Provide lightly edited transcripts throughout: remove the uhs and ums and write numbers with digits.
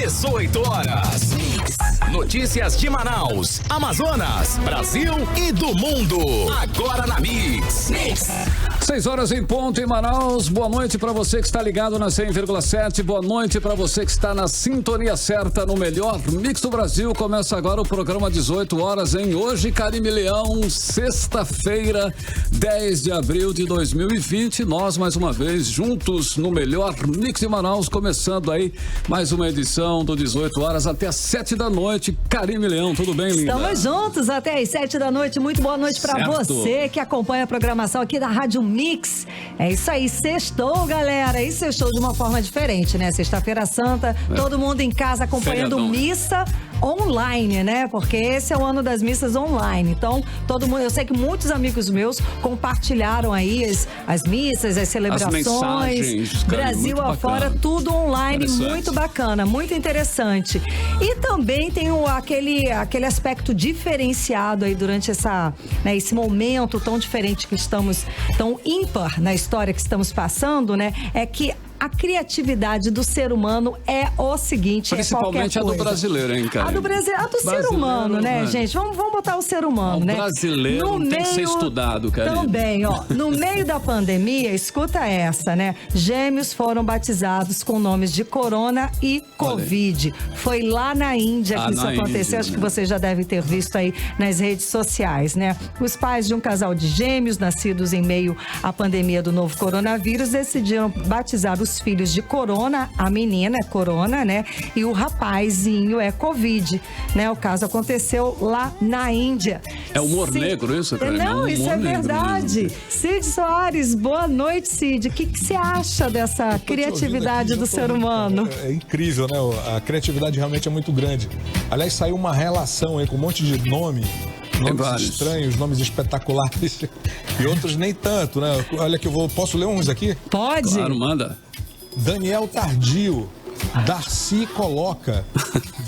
18 horas. Notícias de Manaus, Amazonas, Brasil e do mundo. Agora na Mix. 6 horas em ponto em Manaus. Boa noite para você que está ligado na 100,7. Boa noite para você que está na sintonia certa no melhor Mix do Brasil. Começa agora o programa 18 horas em hoje, Carime Leão, sexta-feira, 10 de abril de 2020. Nós mais uma vez juntos no melhor Mix de Manaus, começando aí mais uma edição do 18 horas até às 7 da noite. Carime Leão, tudo bem, linda? Estamos juntos até às 7 da noite. Muito boa noite para você que acompanha a programação aqui da Rádio Mix. É isso aí, sextou, galera. E sextou de uma forma diferente, né? Sexta-feira Santa, todo mundo em casa acompanhando Feriadão. Missa online, né? Porque esse é o ano das missas online. Então, todo mundo, eu sei que muitos amigos meus compartilharam aí as missas, as celebrações, mensagens, cara, Brasil muito afora, bacana. tudo online, Interessante. muito bacana, muito interessante. E também tem aquele aspecto diferenciado aí durante esse momento tão diferente que estamos, tão ímpar na história que estamos passando, né? É que a criatividade do ser humano é o seguinte, Principalmente é a do qualquer coisa. brasileiro, hein, cara? A do ser humano, né, gente? Vamos botar o ser humano, né? O brasileiro tem que ser estudado, cara. Também, ó. No meio da pandemia, escuta essa, né? Gêmeos foram batizados com nomes de Corona e Covid. Foi lá na Índia que isso aconteceu. Índia, Acho que né? você já deve ter visto aí nas redes sociais, né? Os pais de um casal de gêmeos, nascidos em meio à pandemia do novo coronavírus, decidiram batizar os filhos de Corona, a menina é Corona, né? E o rapazinho é Covid, né? O caso aconteceu lá na Índia. É humor negro isso, cara? Não, É isso humor é negro verdade. mesmo. Cid Soares, boa noite, Cid. O que você acha dessa criatividade do ser humano? É incrível, né? A criatividade realmente é muito grande. Aliás, saiu uma relação aí com um monte de nomes vários. estranhos, nomes espetaculares e outros nem tanto, né? Olha que posso ler uns aqui? Pode? Claro, manda. Daniel Tardio, Darcy Coloca,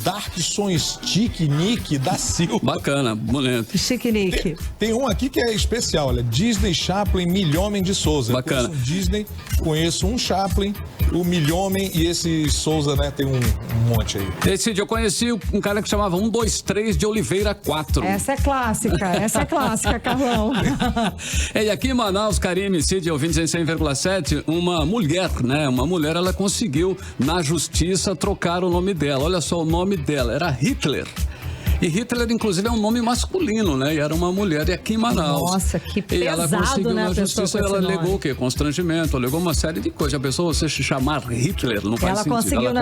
Darkson Stick, Nick da Silva. Bacana, bonito. Chiquinique. Tem um aqui que é especial, olha, Disney Chaplin Milhomem de Souza. Bacana. Eu conheço um Disney, conheço um Chaplin, o Milhomem e esse Souza, né, tem um monte aí. Esse dia eu conheci um cara que chamava 123 de Oliveira 4. Essa é clássica, Carlão. E aqui em Manaus, Carime, Cid, ouvintes em 100,7, uma mulher, ela conseguiu, na justiça, trocar o nome dela. Olha só o nome dela, era Hitler. E Hitler, inclusive, é um nome masculino, né? E era uma mulher aqui em Manaus. Nossa, que E ela pesado, conseguiu, né, na a pessoa justiça, com ela esse nome. alegou o quê? Constrangimento, alegou uma série de coisas. A pessoa, você se chamar Hitler, não faz Ela sentido. conseguiu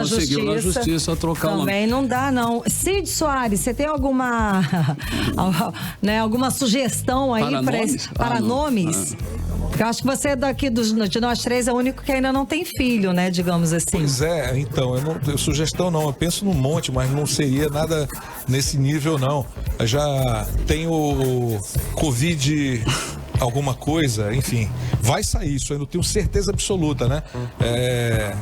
na justiça trocar o nome. Também não dá, não. Cid Soares, você tem alguma alguma sugestão aí para nomes? Eu acho que você daqui de nós três é o único que ainda não tem filho, né? Digamos assim. Pois é, então, sugestão não, eu penso num monte, mas não seria nada nesse nível, não. Eu já tenho o Covid alguma coisa, enfim, vai sair isso, eu não tenho certeza absoluta, né?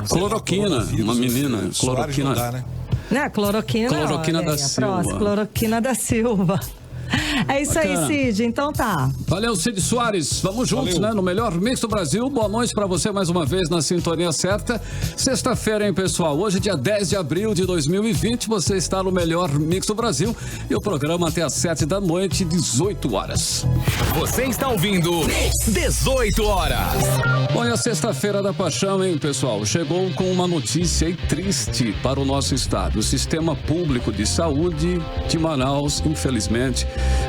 Cloroquina, uma menina, cloroquina. Não dá, né? Né? Cloroquina da Silva. Cloroquina da Silva. É isso Bacana. aí, Cid. Então tá. Valeu, Cid Soares. Vamos juntos, Valeu. né? No melhor Mix do Brasil. Boa noite pra você mais uma vez na sintonia certa. Sexta-feira, hein, pessoal? Hoje, dia 10 de abril de 2020, você está no melhor Mix do Brasil. E o programa até às 7 da noite, 18 horas. Você está ouvindo 18 horas. Bom, e a sexta-feira da paixão, hein, pessoal? Chegou com uma notícia aí triste para o nosso estado. O sistema público de saúde de Manaus, infelizmente,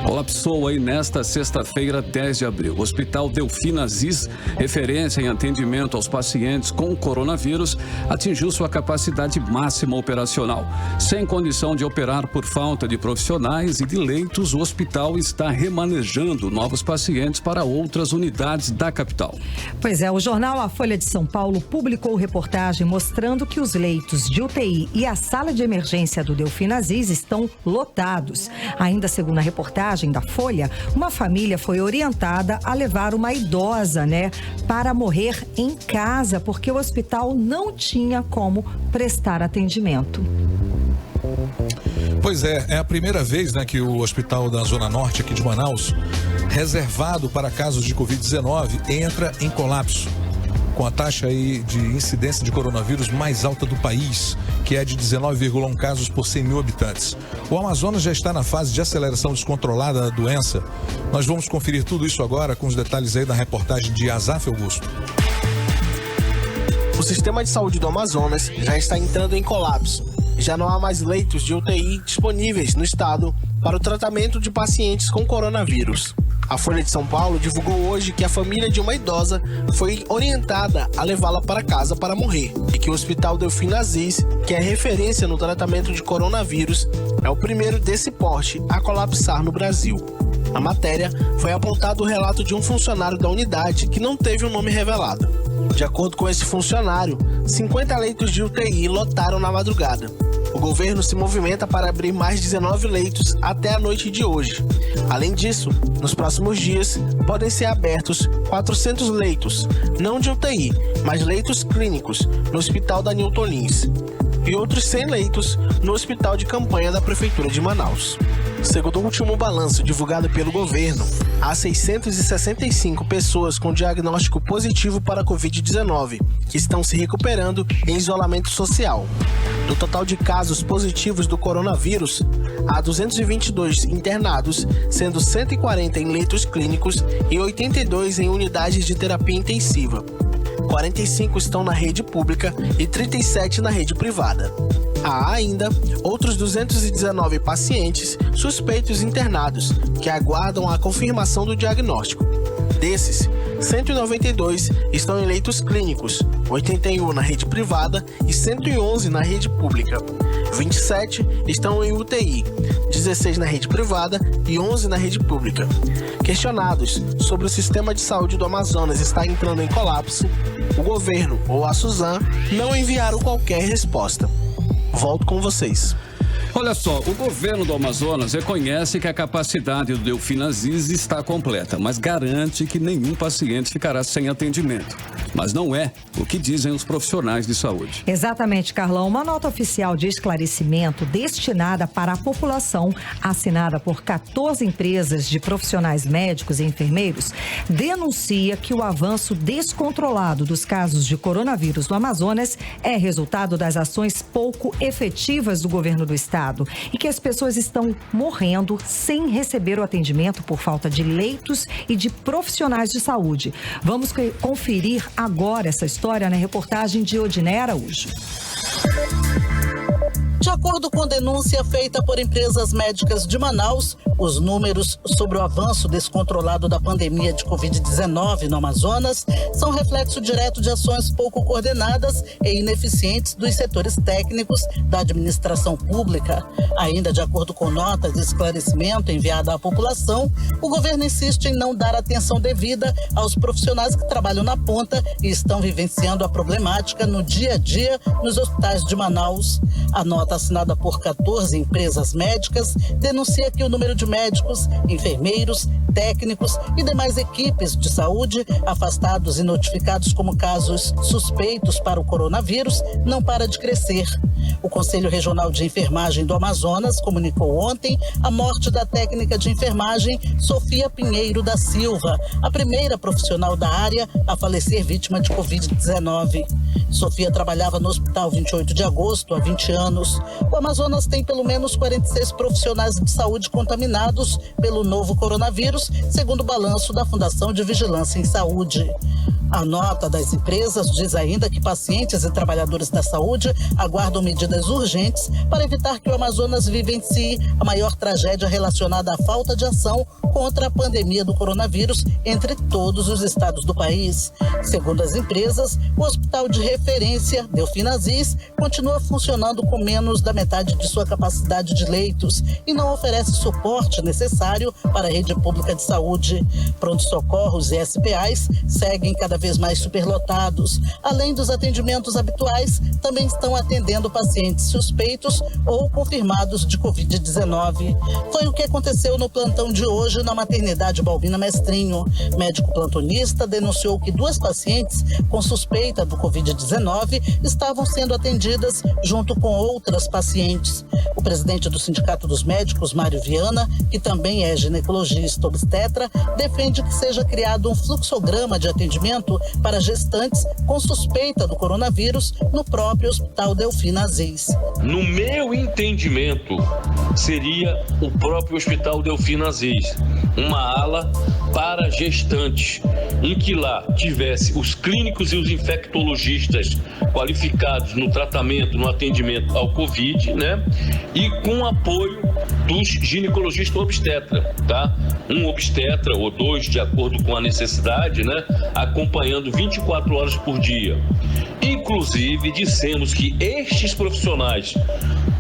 colapsou aí nesta sexta-feira, 10 de abril. O Hospital Delfina Aziz, referência em atendimento aos pacientes com coronavírus, atingiu sua capacidade máxima operacional. Sem condição de operar por falta de profissionais e de leitos, o hospital está remanejando novos pacientes para outras unidades da capital. Pois é, o jornal A Folha de São Paulo publicou reportagem mostrando que os leitos de UTI e a sala de emergência do Delfina Aziz estão lotados. Ainda segundo a reportagem da Folha, uma família foi orientada a levar uma idosa, para morrer em casa, porque o hospital não tinha como prestar atendimento. Pois é a primeira vez, né, que o hospital da Zona Norte aqui de Manaus, reservado para casos de Covid-19, entra em colapso. com a taxa aí de incidência de coronavírus mais alta do país, que é de 19,1 casos por 100 mil habitantes. O Amazonas já está na fase de aceleração descontrolada da doença. Nós vamos conferir tudo isso agora com os detalhes aí da reportagem de Azaf Augusto. O sistema de saúde do Amazonas já está entrando em colapso. Já não há mais leitos de UTI disponíveis no estado para o tratamento de pacientes com coronavírus. A Folha de São Paulo divulgou hoje que a família de uma idosa foi orientada a levá-la para casa para morrer e que o Hospital Delfim Aziz, que é referência no tratamento de coronavírus, é o primeiro desse porte a colapsar no Brasil. Na matéria, foi apontado o relato de um funcionário da unidade que não teve o nome revelado. De acordo com esse funcionário, 50 leitos de UTI lotaram na madrugada. O governo se movimenta para abrir mais 19 leitos até a noite de hoje. Além disso, nos próximos dias, podem ser abertos 400 leitos, não de UTI, mas leitos clínicos, no Hospital da Newton Lins, e outros 100 leitos no Hospital de Campanha da Prefeitura de Manaus. Segundo o último balanço divulgado pelo governo, há 665 pessoas com diagnóstico positivo para a Covid-19, que estão se recuperando em isolamento social. Do total de casos positivos do coronavírus, há 222 internados, sendo 140 em leitos clínicos e 82 em unidades de terapia intensiva. 45 estão na rede pública e 37 na rede privada. Há ainda outros 219 pacientes suspeitos internados, que aguardam a confirmação do diagnóstico. Desses, 192 estão em leitos clínicos, 81 na rede privada e 111 na rede pública. 27 estão em UTI, 16 na rede privada e 11 na rede pública. Questionados sobre o sistema de saúde do Amazonas estar entrando em colapso, o governo ou a Suzam não enviaram qualquer resposta. Volto com vocês. Olha só, o governo do Amazonas reconhece que a capacidade do Delfim Aziz está completa, mas garante que nenhum paciente ficará sem atendimento. Mas não é o que dizem os profissionais de saúde. Exatamente, Carlão. Uma nota oficial de esclarecimento destinada para a população, assinada por 14 empresas de profissionais médicos e enfermeiros, denuncia que o avanço descontrolado dos casos de coronavírus no Amazonas é resultado das ações pouco efetivas do governo do estado e que as pessoas estão morrendo sem receber o atendimento por falta de leitos e de profissionais de saúde. Vamos conferir agora essa história na reportagem de Odiné Araújo. De acordo com denúncia feita por empresas médicas de Manaus, os números sobre o avanço descontrolado da pandemia de Covid-19 no Amazonas são reflexo direto de ações pouco coordenadas e ineficientes dos setores técnicos da administração pública. Ainda de acordo com nota de esclarecimento enviada à população, o governo insiste em não dar atenção devida aos profissionais que trabalham na ponta e estão vivenciando a problemática no dia a dia nos hospitais de Manaus. A nota assinada por 14 empresas médicas denuncia que o número de médicos, enfermeiros, técnicos e demais equipes de saúde afastados e notificados como casos suspeitos para o coronavírus não para de crescer. O Conselho Regional de Enfermagem do Amazonas comunicou ontem a morte da técnica de enfermagem Sofia Pinheiro da Silva, a primeira profissional da área a falecer vítima de Covid-19. Sofia trabalhava no Hospital 28 de Agosto há 20 anos. O Amazonas tem pelo menos 46 profissionais de saúde contaminados pelo novo coronavírus, segundo o balanço da Fundação de Vigilância em Saúde. A nota das empresas diz ainda que pacientes e trabalhadores da saúde aguardam medidas urgentes para evitar que o Amazonas vivencie a maior tragédia relacionada à falta de ação contra a pandemia do coronavírus entre todos os estados do país. Segundo as empresas, o hospital de referência, Delfim Aziz, continua funcionando com menos da metade de sua capacidade de leitos e não oferece suporte necessário para a rede pública de saúde. Pronto-socorros e SPAs seguem cada vez mais superlotados. Além dos atendimentos habituais, também estão atendendo pacientes suspeitos ou confirmados de Covid-19. Foi o que aconteceu no plantão de hoje na maternidade Balbina Mestrinho. Médico plantonista denunciou que 2 pacientes com suspeita do Covid-19 estavam sendo atendidas junto com outras pacientes. O presidente do Sindicato dos Médicos, Mário Viana, que também é ginecologista obstetra, defende que seja criado um fluxograma de atendimento atendimento para gestantes com suspeita do coronavírus no próprio Hospital Delfim Aziz. No meu entendimento, seria o próprio Hospital Delfim Aziz, uma ala para gestantes, em que lá tivesse os clínicos e os infectologistas qualificados no tratamento, no atendimento ao Covid, né? E com apoio dos ginecologistas obstetra, tá? Um obstetra ou dois, de acordo com a necessidade, né? Acompanhando 24 horas por dia. Inclusive, dissemos que estes profissionais,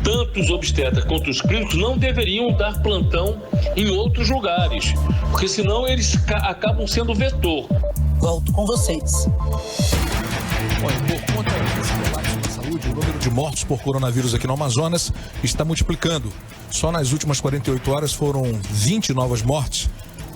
tanto os obstetras quanto os clínicos, não deveriam dar plantão em outros lugares, porque senão eles acabam sendo vetor. Volto com vocês. Olha, por conta desse colapso da saúde, o número de mortos por coronavírus aqui no Amazonas está multiplicando. Só nas últimas 48 horas foram 20 novas mortes.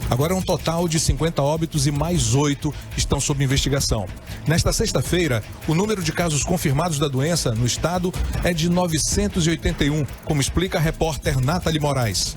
Agora é um total de 50 óbitos e mais 8 estão sob investigação. Nesta sexta-feira, o número de casos confirmados da doença no estado é de 981, como explica a repórter Nathalie Moraes.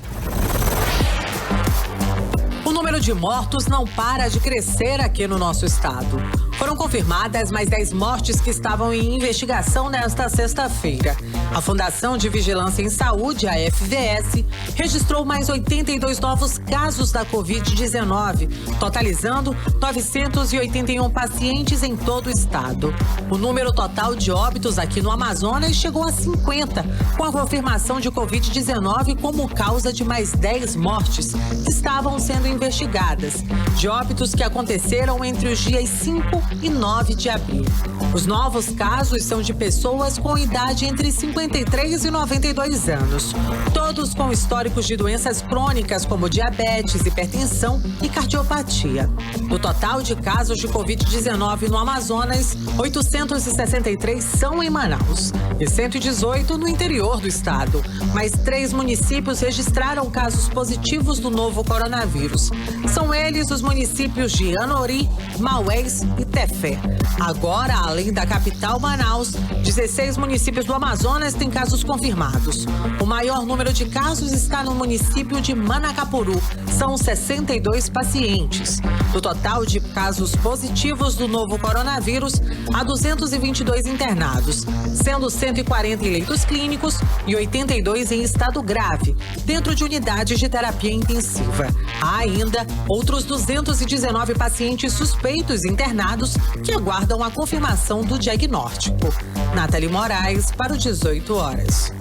O número de mortos não para de crescer aqui no nosso estado. Foram confirmadas mais 10 mortes que estavam em investigação nesta sexta-feira. A Fundação de Vigilância em Saúde, a FVS, registrou mais 82 novos casos da Covid-19, totalizando 981 pacientes em todo o estado. O número total de óbitos aqui no Amazonas chegou a 50, com a confirmação de Covid-19 como causa de mais 10 mortes que estavam sendo investigadas, de óbitos que aconteceram entre os dias 5 e 9 de abril. Os novos casos são de pessoas com idade entre 53 e 92 anos, todos com históricos de doenças crônicas como diabetes, hipertensão e cardiopatia. No total de casos de Covid-19 no Amazonas, 863 são em Manaus e 118 no interior do estado. Mais 3 municípios registraram casos positivos do novo coronavírus. São eles os municípios de Anori, Maués e Tefé. Agora, além da capital Manaus, 16 municípios do Amazonas têm casos confirmados. O maior número de casos está no município de Manacapuru. São 62 pacientes. Do total de casos positivos do novo coronavírus, há 222 internados, sendo 140 em leitos clínicos e 82 em estado grave, dentro de unidades de terapia intensiva. Há ainda outros 219 pacientes suspeitos internados que aguardam a confirmação do diagnóstico. Nathalie Moraes, para o 18 horas.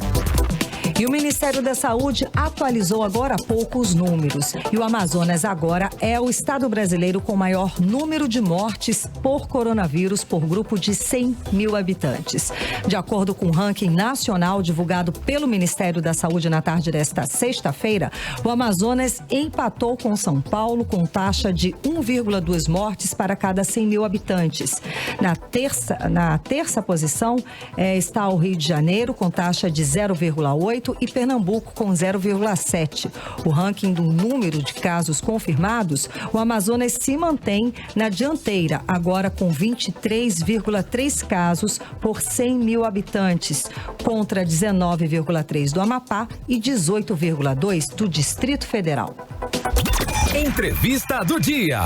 E o Ministério da Saúde atualizou agora há pouco os números. E o Amazonas agora é o estado brasileiro com maior número de mortes por coronavírus por grupo de 100 mil habitantes. De acordo com o ranking nacional divulgado pelo Ministério da Saúde na tarde desta sexta-feira, o Amazonas empatou com São Paulo com taxa de 1,2 mortes para cada 100 mil habitantes. Na terça posição está o Rio de Janeiro com taxa de 0,8 e Pernambuco com 0,7. O ranking do número de casos confirmados, o Amazonas se mantém na dianteira, agora com 23,3 casos por 100 mil habitantes, contra 19,3 do Amapá e 18,2 do Distrito Federal. Entrevista do dia.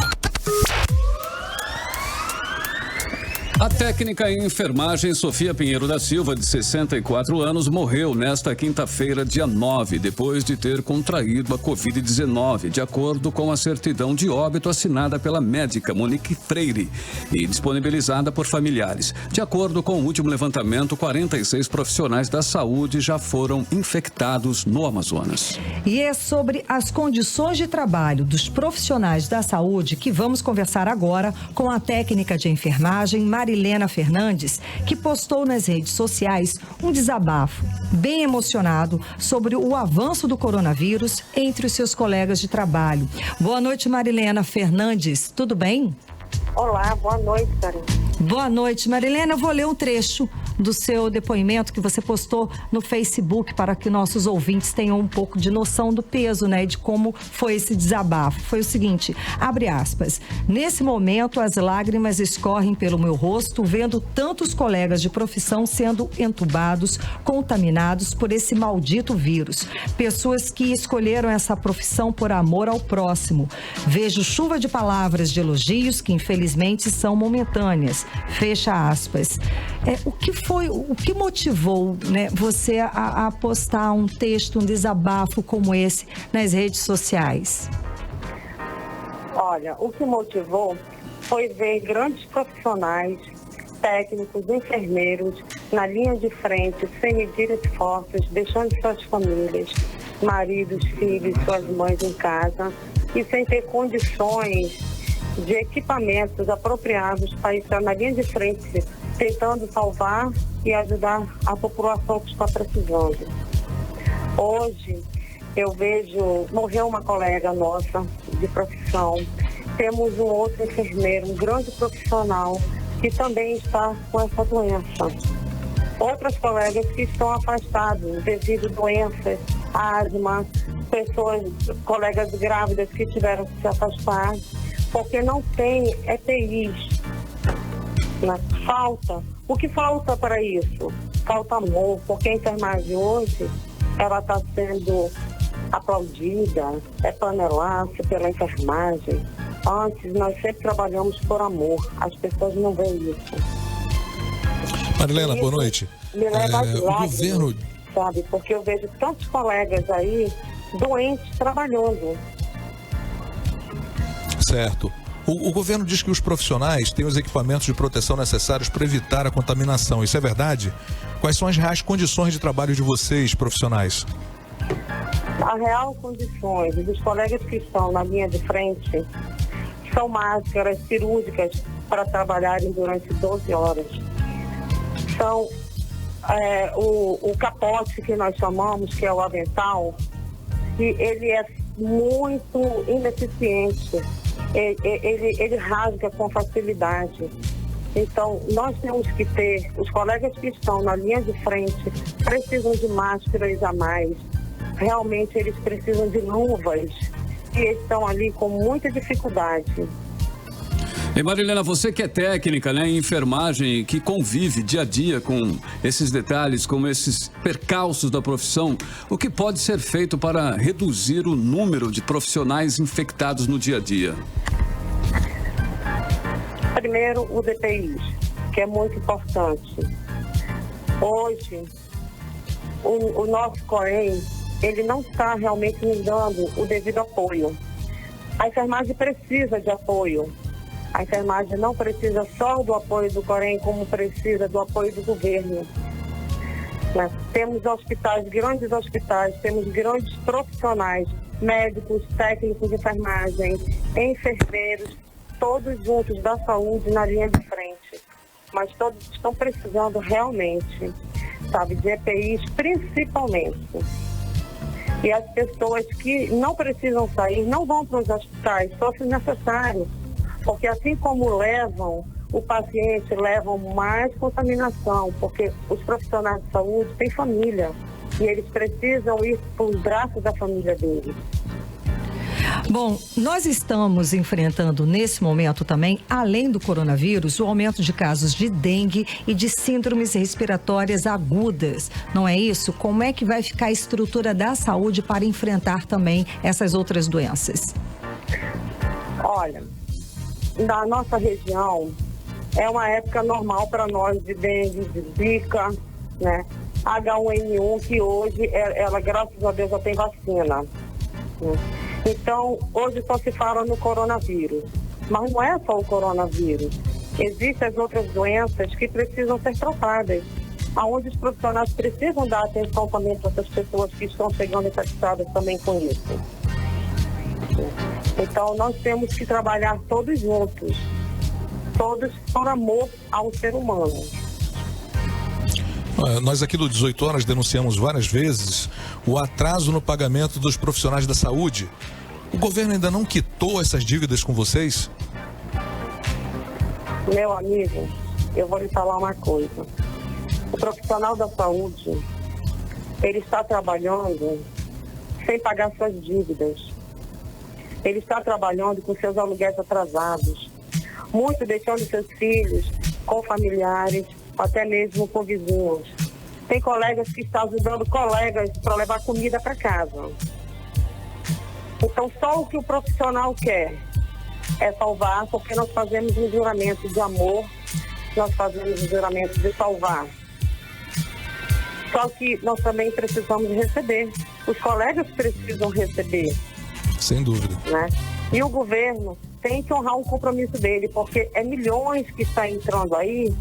A técnica em enfermagem Sofia Pinheiro da Silva, de 64 anos, morreu nesta quinta-feira, dia 9, depois de ter contraído a Covid-19, de acordo com a certidão de óbito assinada pela médica Monique Freire e disponibilizada por familiares. De acordo com o último levantamento, 46 profissionais da saúde já foram infectados no Amazonas. E é sobre as condições de trabalho dos profissionais da saúde que vamos conversar agora com a técnica de enfermagem Marilena Fernandes, que postou nas redes sociais um desabafo bem emocionado sobre o avanço do coronavírus entre os seus colegas de trabalho. Boa noite, Marilena Fernandes. Tudo bem? Olá, boa noite, Karine. Boa noite, Marilena. Eu vou ler um trecho do seu depoimento que você postou no Facebook para que nossos ouvintes tenham um pouco de noção do peso, né, de como foi esse desabafo. Foi o seguinte, abre aspas, nesse momento as lágrimas escorrem pelo meu rosto, vendo tantos colegas de profissão sendo entubados, contaminados por esse maldito vírus. Pessoas que escolheram essa profissão por amor ao próximo. Vejo chuva de palavras de elogios que infelizmente são momentâneas. Fecha aspas. O que motivou, né, você a postar um texto, um desabafo como esse nas redes sociais? Olha, o que motivou foi ver grandes profissionais, técnicos, enfermeiros na linha de frente, sem medir esforços, deixando suas famílias, maridos, filhos, suas mães em casa e sem ter condições de equipamentos apropriados para estar na linha de frente, tentando salvar e ajudar a população que está precisando. Hoje, eu vejo, morreu uma colega nossa de profissão, temos um outro enfermeiro, um grande profissional, que também está com essa doença. Outras colegas que estão afastadas devido a doenças, asma, colegas grávidas que tiveram que se afastar, porque não tem EPIs. Né? O que falta para isso? Falta amor, porque a enfermagem hoje, ela está sendo aplaudida, é panelaço pela enfermagem. Antes, nós sempre trabalhamos por amor. As pessoas não veem isso. Marilena, boa noite. Me leva às o lágrimas, governo... sabe? Porque eu vejo tantos colegas aí doentes trabalhando. Certo. O governo diz que os profissionais têm os equipamentos de proteção necessários para evitar a contaminação. Isso é verdade? Quais são as reais condições de trabalho de vocês, profissionais? A real condições dos colegas que estão na linha de frente são máscaras cirúrgicas para trabalharem durante 12 horas. São o capote que nós chamamos, que é o avental, que ele é muito ineficiente. Ele rasga com facilidade. Então, nós temos que ter, os colegas que estão na linha de frente precisam de máscaras a mais. Realmente eles precisam de luvas e estão ali com muita dificuldade. E Marilena, você que é técnica, né, em enfermagem, que convive dia a dia com esses detalhes, com esses percalços da profissão, o que pode ser feito para reduzir o número de profissionais infectados no dia a dia? Primeiro, o DPIs, que é muito importante. Hoje, o nosso COREM, ele não está realmente nos dando o devido apoio. A enfermagem precisa de apoio. A enfermagem não precisa só do apoio do COREM, como precisa do apoio do governo. Né? Temos hospitais, grandes hospitais, temos grandes profissionais, médicos, técnicos de enfermagem, enfermeiros, todos juntos da saúde na linha de frente. Mas todos estão precisando realmente, sabe, de EPIs principalmente. E as pessoas que não precisam sair, não vão para os hospitais, só se necessário. Porque assim como levam o paciente, levam mais contaminação, porque os profissionais de saúde têm família e eles precisam ir para os braços da família deles. Bom, nós estamos enfrentando nesse momento também, além do coronavírus, o aumento de casos de dengue e de síndromes respiratórias agudas. Não é isso? Como é que vai ficar a estrutura da saúde para enfrentar também essas outras doenças? Olha, na nossa região é uma época normal para nós de dengue, de zika, né? H1N1, que hoje ela, graças a Deus, já tem vacina. Né? Então, hoje só se fala no coronavírus. Mas não é só o coronavírus. Existem as outras doenças que precisam ser tratadas, onde os profissionais precisam dar atenção também para essas pessoas que estão chegando infectadas também com isso. Então, nós temos que trabalhar todos juntos, todos por amor ao ser humano. Nós aqui do 18 Horas denunciamos várias vezes o atraso no pagamento dos profissionais da saúde. O governo ainda não quitou essas dívidas com vocês? Meu amigo, eu vou lhe falar uma coisa. O profissional da saúde, ele está trabalhando sem pagar suas dívidas. Ele está trabalhando com seus aluguéis atrasados. Muito deixando seus filhos com familiares, até mesmo com vizinhos. Tem colegas que estão ajudando colegas para levar comida para casa. Então, só o que o profissional quer é salvar, porque nós fazemos um juramento de amor, nós fazemos um juramento de salvar. Só que nós também precisamos receber. Os colegas precisam receber. Sem dúvida. Né? E o governo tem que honrar um compromisso dele, porque é milhões que está entrando aí,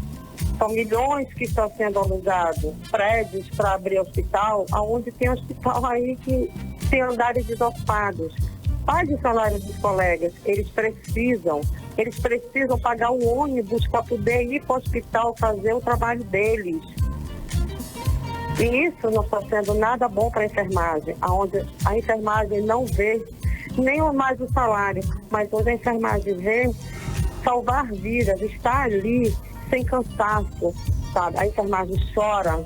são milhões que estão sendo alugados, prédios para abrir hospital, aonde tem hospital aí que tem andares desocupados. Pague o salário dos colegas, eles precisam pagar o ônibus para poder ir para o hospital fazer o trabalho deles. E isso não está sendo nada bom para a enfermagem, onde a enfermagem não vê nem mais o salário, mas onde a enfermagem vê salvar vidas, está ali sem cansaço, sabe? A enfermagem chora,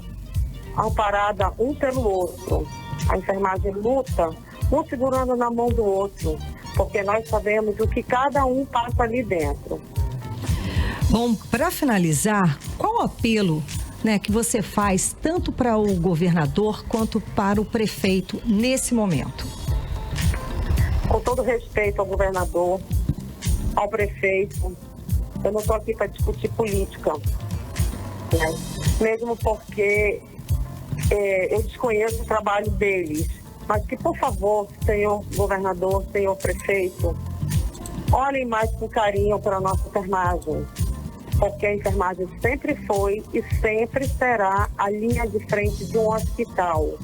amparada um pelo outro. A enfermagem luta, um segurando na mão do outro, porque nós sabemos o que cada um passa ali dentro. Bom, para finalizar, qual o apelo, né, que você faz tanto para o governador quanto para o prefeito nesse momento? Com todo respeito ao governador, ao prefeito, eu não estou aqui para discutir política, né? Mesmo porque eu desconheço o trabalho deles, mas que, por favor, senhor governador, senhor prefeito, olhem mais com carinho para a nossa enfermagem, porque a enfermagem sempre foi e sempre será a linha de frente de um hospital.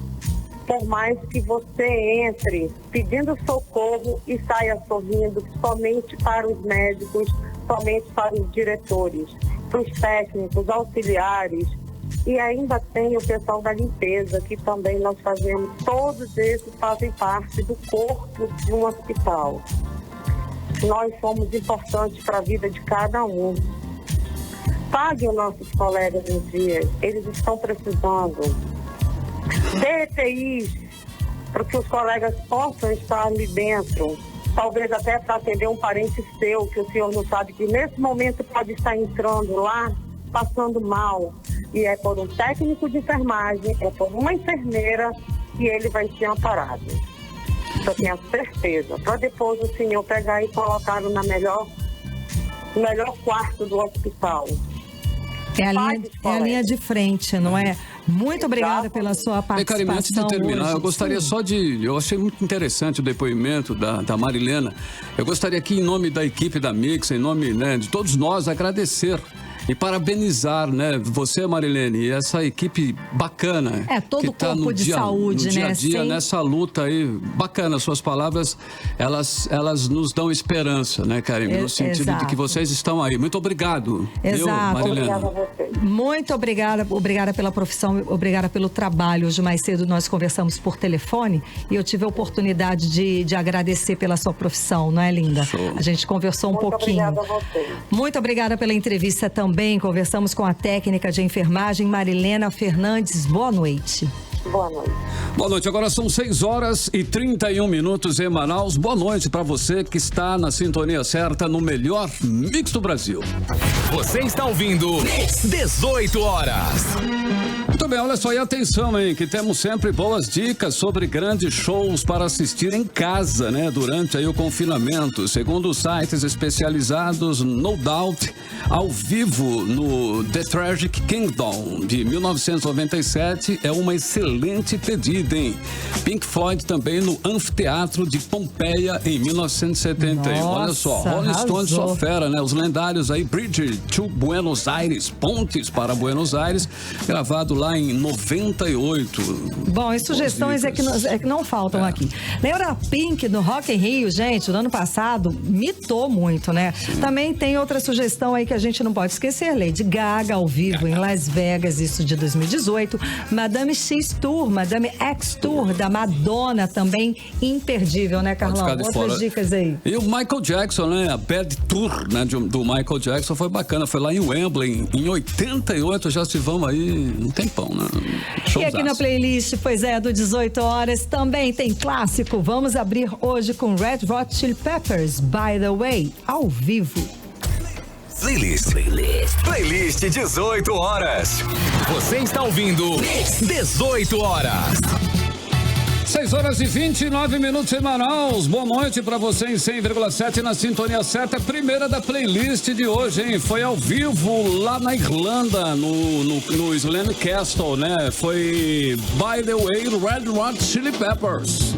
Por mais que você entre pedindo socorro e saia sorrindo somente para os médicos, somente para os diretores, para os técnicos, auxiliares, e ainda tem o pessoal da limpeza, que também nós fazemos, todos esses fazem parte do corpo de um hospital. Nós somos importantes para a vida de cada um. Pague os nossos colegas um dia, eles estão precisando. Dê EPIs para que os colegas possam estar ali dentro, talvez até para atender um parente seu, que o senhor não sabe que nesse momento pode estar entrando lá, passando mal, e é por um técnico de enfermagem, é por uma enfermeira, e ele vai ser amparado. Eu tenho certeza, para depois o senhor pegar e colocar no melhor quarto do hospital. É a linha de frente, não é? Muito obrigada pela sua participação. Karime, antes de terminar, hoje. eu gostaria só de... Eu achei muito interessante o depoimento da Marilena. Eu gostaria aqui, em nome da equipe da Mix, em nome, né, de todos nós, agradecer e parabenizar, né, você, Marilene, e essa equipe bacana. Todo o corpo de saúde, no dia a dia, Sem... nessa luta aí, bacana. Suas palavras, elas nos dão esperança, né, Karime? No sentido de que vocês estão aí. Muito obrigado. Exato. Marilene. Muito obrigada pela profissão, obrigada pelo trabalho. Hoje mais cedo nós conversamos por telefone e eu tive a oportunidade de agradecer pela sua profissão, não é, linda? Show. A gente conversou um pouquinho. Muito obrigada a você. Muito obrigada pela entrevista também. Conversamos com a técnica de enfermagem Marilena Fernandes. Boa noite. Boa noite. Boa noite, agora são 6h31 em Manaus. Boa noite para você que está na sintonia certa no melhor Mix do Brasil. Você está ouvindo 18 horas. Muito bem, olha só, e atenção, hein, que temos sempre boas dicas sobre grandes shows para assistir em casa, né, durante aí o confinamento. Segundo os sites especializados, No Doubt, ao vivo no The Tragic Kingdom, de 1997, é uma excelente pedida, hein? Pink Floyd também no Anfiteatro de Pompeia, em 1971. Nossa, olha só, Rolling Stones só fera, né? Os lendários aí, Bridge to Buenos Aires, Pontes para Buenos Aires, gravado lá lá em 98. Bom, e sugestões é que não faltam aqui. Lembra a Pink no Rock in Rio, gente? No ano passado, mitou muito, né? Também tem outra sugestão aí que a gente não pode esquecer. Lady Gaga, ao vivo em Las Vegas, isso de 2018. Madame X Tour, Madame X Tour, da Madonna, também imperdível, né, Carlão? Outras dicas aí. E o Michael Jackson, né? A Bad Tour, né, do Michael Jackson foi bacana. Foi lá em Wembley, em 88, já se vamos aí um tempão, né? E aqui na playlist, pois é, do 18 horas, também tem clássico. Vamos abrir hoje com Red Hot Chili Peppers, By the Way, ao vivo. Playlist 18 horas. Você está ouvindo 18 horas. 6 horas e 29 minutos em Manaus. Boa noite pra você em 100,7 na sintonia certa. Primeira da playlist de hoje, hein? Foi ao vivo lá na Irlanda, no Slane Castle, né? Foi By the Way, Red Hot Chili Peppers.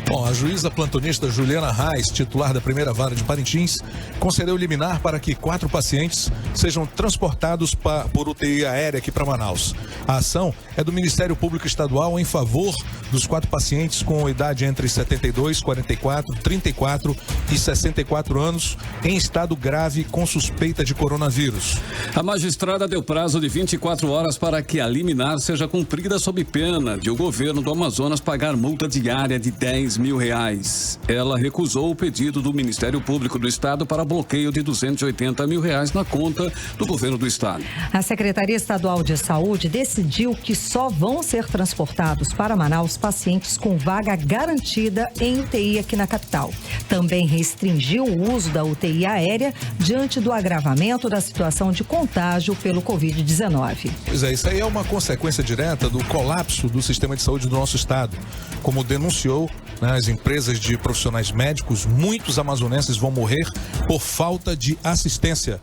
Bom, a juíza plantonista Juliana Reis, titular da primeira vara de Parintins, concedeu liminar para que 4 pacientes sejam transportados por UTI aérea aqui para Manaus. A ação é do Ministério Público Estadual em favor dos 4 pacientes com idade entre 72, 44, 34 e 64 anos em estado grave com suspeita de coronavírus. A magistrada deu prazo de 24 horas para que a liminar seja cumprida sob pena de o governo do Amazonas pagar multa diária de R$10 mil. Ela recusou o pedido do Ministério Público do Estado para bloqueio de R$280 mil na conta do governo do Estado. A Secretaria Estadual de Saúde decidiu que só vão ser transportados para Manaus pacientes com vaga garantida em UTI aqui na capital. Também restringiu o uso da UTI aérea diante do agravamento da situação de contágio pelo Covid-19. Pois é, isso aí é uma consequência direta do colapso do sistema de saúde do nosso estado. Como denunciou as empresas de profissionais médicos, muitos amazonenses vão morrer por falta de assistência.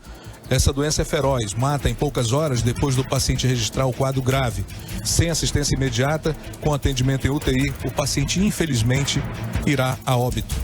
Essa doença é feroz, mata em poucas horas depois do paciente registrar o quadro grave. Sem assistência imediata, com atendimento em UTI, o paciente infelizmente irá a óbito.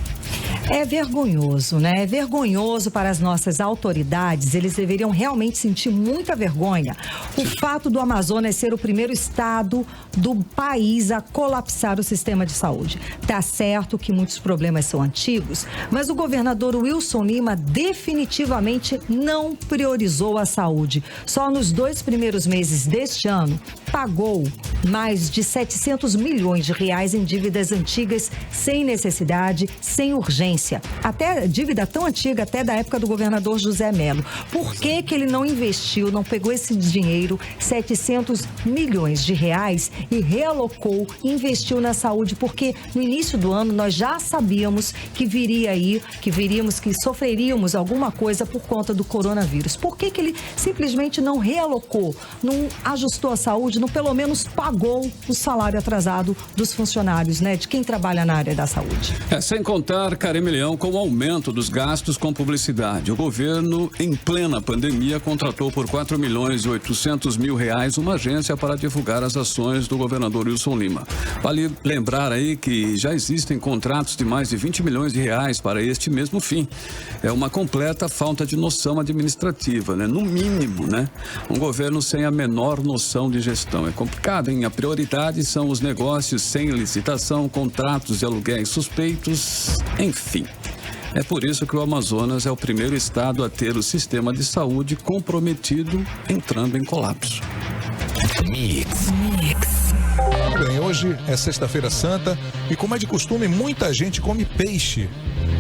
É vergonhoso, né? É vergonhoso para as nossas autoridades. Eles deveriam realmente sentir muita vergonha. O fato do Amazonas ser o primeiro estado do país a colapsar o sistema de saúde. Tá certo que muitos problemas são antigos, mas o governador Wilson Lima definitivamente não priorizou a saúde. Só nos 2 primeiros meses deste ano, pagou mais de R$700 milhões em dívidas antigas sem necessidade, sem urgência. Até dívida tão antiga, até da época do governador José Melo. Por que ele não investiu, não pegou esse dinheiro, R$700 milhões e realocou, investiu na saúde? Porque no início do ano nós já sabíamos que que sofreríamos alguma coisa por conta do coronavírus. Por que ele simplesmente não realocou, não ajustou a saúde, não pelo menos pagou o salário atrasado dos funcionários, né? De quem trabalha na área da saúde. Sem contar, Milhão, com o aumento dos gastos com publicidade. O governo, em plena pandemia, contratou por R$4.800 mil uma agência para divulgar as ações do governador Wilson Lima. Vale lembrar aí que já existem contratos de mais de R$20 milhões para este mesmo fim. É uma completa falta de noção administrativa, né? No mínimo, né? Um governo sem a menor noção de gestão. É complicado, hein? A prioridade são os negócios sem licitação, contratos de aluguéis suspeitos, enfim. É por isso que o Amazonas é o primeiro estado a ter o sistema de saúde comprometido, entrando em colapso. Mix. Bem, hoje é sexta-feira santa e, como é de costume, muita gente come peixe.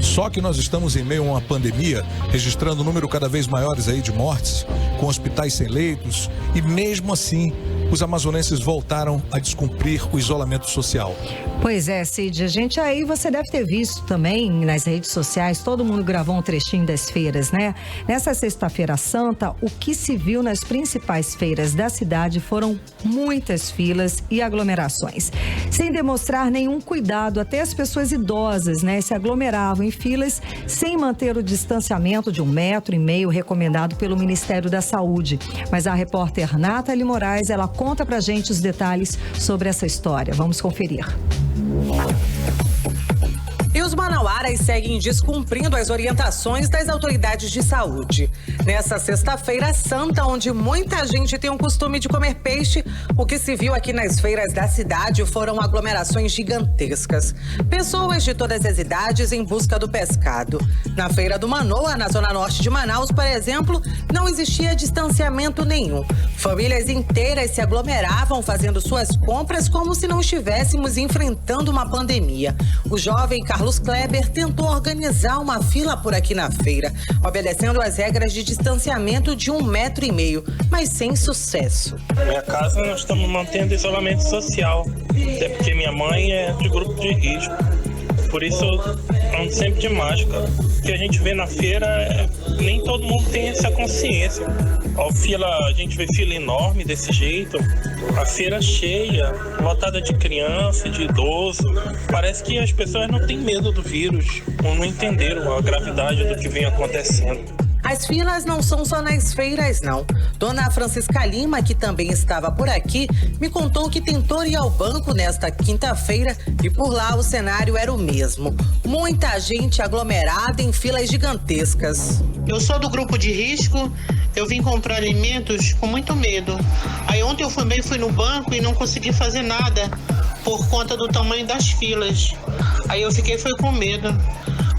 Só que nós estamos em meio a uma pandemia, registrando um número cada vez maiores aí de mortes, com hospitais sem leitos, e mesmo assim os amazonenses voltaram a descumprir o isolamento social. Pois é, Cid, aí você deve ter visto também nas redes sociais, todo mundo gravou um trechinho das feiras, né? Nessa sexta-feira santa, o que se viu nas principais feiras da cidade foram muitas filas e aglomerações. Sem demonstrar nenhum cuidado, até as pessoas idosas, né, se aglomeravam em filas sem manter o distanciamento de 1,5 metros recomendado pelo Ministério da Saúde. Mas a repórter Nathalie Moraes, ela conta pra gente os detalhes sobre essa história. Vamos conferir. E os manauaras seguem descumprindo as orientações das autoridades de saúde. Nessa sexta-feira santa, onde muita gente tem o costume de comer peixe, o que se viu aqui nas feiras da cidade foram aglomerações gigantescas. Pessoas de todas as idades em busca do pescado. Na Feira do Manoa, na zona norte de Manaus, por exemplo, não existia distanciamento nenhum. Famílias inteiras se aglomeravam fazendo suas compras como se não estivéssemos enfrentando uma pandemia. O jovem Carlos Kleber tentou organizar uma fila por aqui na feira, obedecendo às regras de distanciamento de 1,5 metro, mas sem sucesso. Na minha casa nós estamos mantendo isolamento social, até porque minha mãe é de grupo de risco. Por isso eu ando sempre de máscara. O que a gente vê na feira, nem todo mundo tem essa consciência. A gente vê fila enorme desse jeito, a feira cheia, lotada de criança, de idoso. Parece que as pessoas não têm medo do vírus, ou não entenderam a gravidade do que vem acontecendo. As filas não são só nas feiras, não. Dona Francisca Lima, que também estava por aqui, me contou que tentou ir ao banco nesta quinta-feira e por lá o cenário era o mesmo. Muita gente aglomerada em filas gigantescas. Eu sou do grupo de risco, eu vim comprar alimentos com muito medo. Aí ontem eu fui no banco e não consegui fazer nada por conta do tamanho das filas. Aí eu fiquei com medo.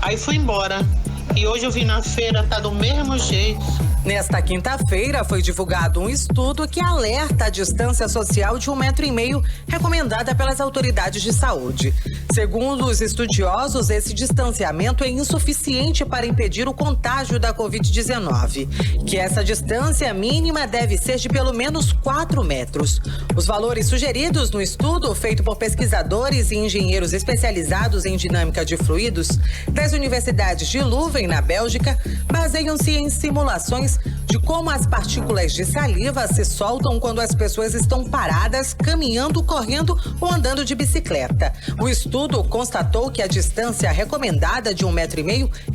Aí fui embora. E hoje eu vim na feira, tá do mesmo jeito. Nesta quinta-feira foi divulgado um estudo que alerta a distância social de 1,5 metro recomendada pelas autoridades de saúde. Segundo os estudiosos, esse distanciamento é insuficiente para impedir o contágio da Covid-19, que essa distância mínima deve ser de pelo menos 4 metros. Os valores sugeridos no estudo, feito por pesquisadores e engenheiros especializados em dinâmica de fluidos das universidades de Leuven, na Bélgica, baseiam-se em simulações de como as partículas de saliva se soltam quando as pessoas estão paradas, caminhando, correndo ou andando de bicicleta. O estudo constatou que a distância recomendada de 1,5 metro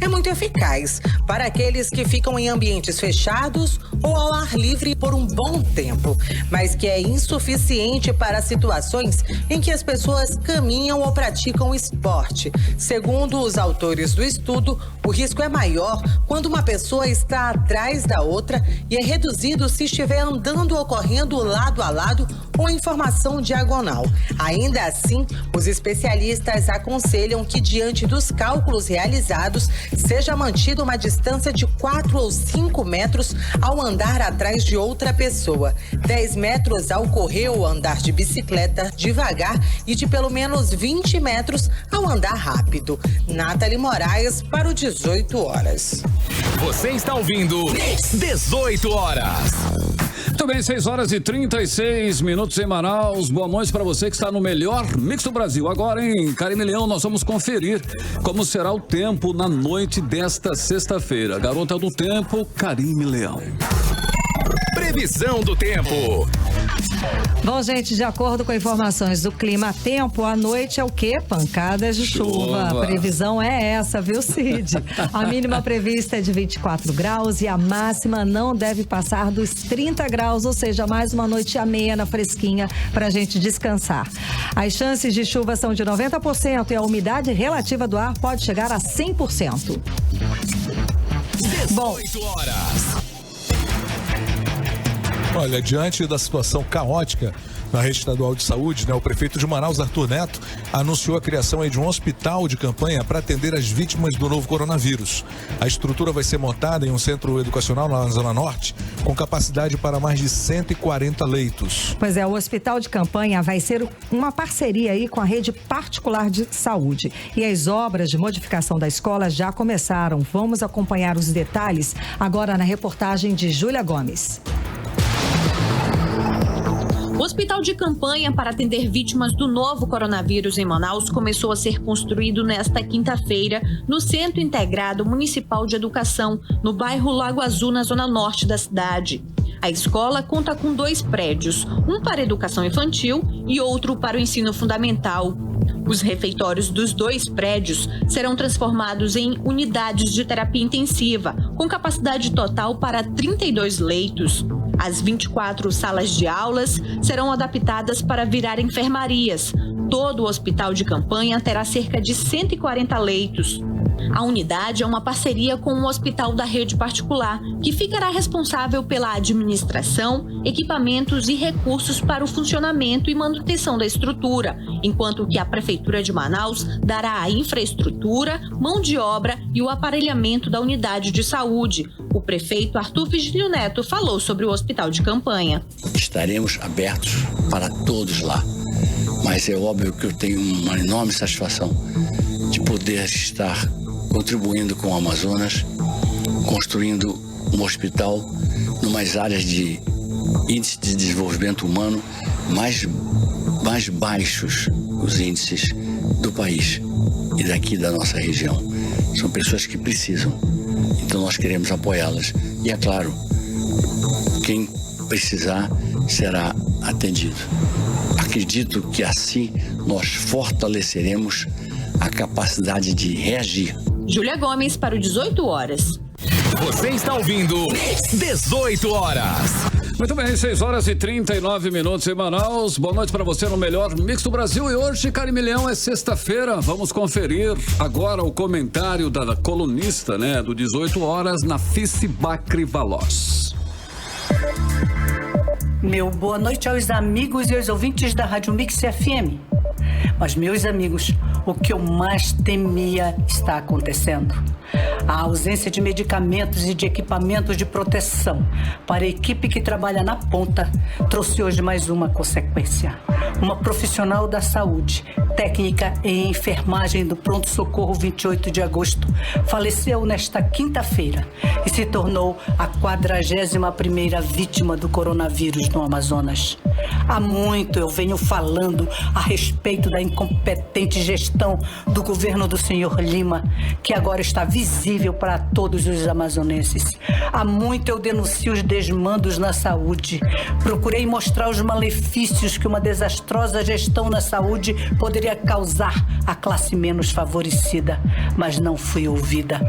é muito eficaz para aqueles que ficam em ambientes fechados ou ao ar livre por um bom tempo, mas que é insuficiente para situações em que as pessoas caminham ou praticam esporte. Segundo os autores do estudo, o risco é maior quando uma pessoa está atrás da outra e é reduzido se estiver andando ou correndo lado a lado ou em formação diagonal. Ainda assim, os especialistas aconselham que, diante dos cálculos realizados, seja mantida uma distância de 4 ou 5 metros ao andar atrás de outra pessoa, 10 metros ao correr ou andar de bicicleta devagar e de pelo menos 20 metros ao andar rápido. Nathalie Moraes para o 18 horas. Você está ouvindo 18 horas. Muito bem, 6h36 em Manaus. Boa noite para você que está no melhor mix do Brasil. Agora, em Carime Leão, nós vamos conferir como será o tempo na noite desta sexta-feira. Garota do tempo, Carime Leão. Previsão do tempo. Bom, gente, de acordo com informações do Clima Tempo, à noite é o quê? Pancadas de chuva. A previsão é essa, viu, Cid? A mínima prevista é de 24 graus e a máxima não deve passar dos 30 graus, ou seja, mais uma noite amena, fresquinha, pra gente descansar. As chances de chuva são de 90% e a umidade relativa do ar pode chegar a 100%. 18 horas. Olha, diante da situação caótica na rede estadual de saúde, o prefeito de Manaus, Arthur Neto, anunciou a criação de um hospital de campanha para atender as vítimas do novo coronavírus. A estrutura vai ser montada em um centro educacional na Zona Norte, com capacidade para mais de 140 leitos. Pois é, o hospital de campanha vai ser uma parceria aí com a rede particular de saúde. E as obras de modificação da escola já começaram. Vamos acompanhar os detalhes agora na reportagem de Júlia Gomes. O hospital de campanha para atender vítimas do novo coronavírus em Manaus começou a ser construído nesta quinta-feira no Centro Integrado Municipal de Educação, no bairro Lago Azul, na zona norte da cidade. A escola conta com 2 prédios, um para educação infantil e outro para o ensino fundamental. Os refeitórios dos 2 prédios serão transformados em unidades de terapia intensiva, com capacidade total para 32 leitos. As 24 salas de aulas serão adaptadas para virar enfermarias. Todo o hospital de campanha terá cerca de 140 leitos. A unidade é uma parceria com um hospital da rede particular, que ficará responsável pela administração, equipamentos e recursos para o funcionamento e manutenção da estrutura, enquanto que a Prefeitura de Manaus dará a infraestrutura, mão de obra e o aparelhamento da unidade de saúde. O prefeito Arthur Vigílio Neto falou sobre o hospital de campanha. Estaremos abertos para todos lá, mas é óbvio que eu tenho uma enorme satisfação de poder estar contribuindo com o Amazonas, construindo um hospital numas áreas de índice de desenvolvimento humano mais baixos, os índices do país e daqui da nossa região. São pessoas que precisam, então nós queremos apoiá-las. E é claro, quem precisar será atendido. Acredito que assim nós fortaleceremos a capacidade de reagir. Júlia Gomes para o 18 horas. Você está ouvindo 18 horas. Muito bem, 6 horas e 39 minutos em Manaus. Boa noite para você no melhor Mix do Brasil. E hoje, Carimilhão, é sexta-feira. Vamos conferir agora o comentário da colunista, né, do 18 horas, Nafice Bacri Valoz. Meu boa noite aos amigos e aos ouvintes da Rádio Mix FM. Mas, meus amigos, o que eu mais temia está acontecendo. A ausência de medicamentos e de equipamentos de proteção para a equipe que trabalha na ponta trouxe hoje mais uma consequência. Uma profissional da saúde, técnica em enfermagem do Pronto-Socorro 28 de agosto, faleceu nesta quinta-feira e se tornou a 41ª vítima do coronavírus no Amazonas. Há muito eu venho falando a respeito da incompetente gestão do governo do senhor Lima, que agora está visível para todos os amazonenses. Há muito eu denuncio os desmandos na saúde. Procurei mostrar os malefícios que uma desastrosa gestão na saúde poderia causar à classe menos favorecida, mas não fui ouvida.